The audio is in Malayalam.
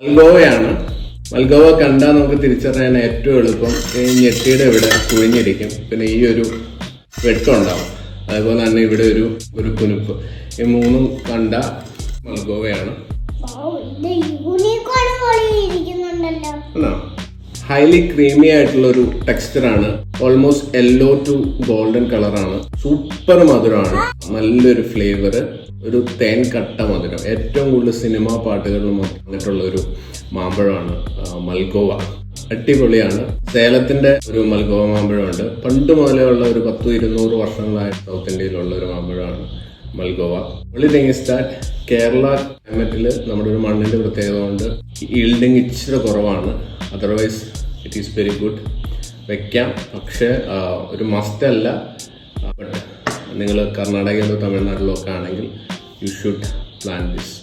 മൽഗോവയാണ്. മൽഗോവ കണ്ടാൽ നമുക്ക് തിരിച്ചറിയാൻ ഏറ്റവും എളുപ്പം ഈ ഞെട്ടിയുടെ ഇവിടെ കുഴിഞ്ഞിരിക്കും, പിന്നെ ഈ ഒരു വെട്ടുണ്ടാവും, അതുപോലെ തന്നെ ഇവിടെ ഒരു കുനുപ്പ്. ഈ മൂന്നും കണ്ട മൽഗോവയാണ്. ഹൈലി ക്രീമി ആയിട്ടുള്ള ഒരു ടെക്സ്ചറാണ്. ഓൾമോസ്റ്റ് യെല്ലോ ടു ഗോൾഡൻ കളറാണ്. സൂപ്പർ മധുരമാണ്, നല്ലൊരു ഫ്ലേവർ, ഒരു തേൻ കട്ട മധുരം. ഏറ്റവും കൂടുതൽ സിനിമാ പാട്ടുകളിലും വന്നിട്ടുള്ള ഒരു മാമ്പഴമാണ് മൽഗോവ. അടിപൊളിയാണ്. സേലത്തിന്റെ ഒരു മൽഗോവ മാമ്പഴമുണ്ട്. പണ്ട് മുതലേ ഉള്ള ഒരു 100-200 വർഷങ്ങളായ സൗത്ത് ഇന്ത്യയിലുള്ള ഒരു മാമ്പഴമാണ് Malgova. only thing is that Kerala ക്ലൈമറ്റില് നമ്മുടെ ഒരു മണ്ണിന്റെ പ്രത്യേകത കൊണ്ട് ഈൽഡിങ് ഇച്ചിരി കുറവാണ്. Otherwise it is very good. വെക്കാം, പക്ഷെ ഒരു മസ്റ്റ് അല്ല. ബട്ട് നിങ്ങൾ കർണാടകയിലോ തമിഴ്നാട്ടിലോ ഒക്കെ ആണെങ്കിൽ യു ഷുഡ് പ്ലാൻ ദിസ്.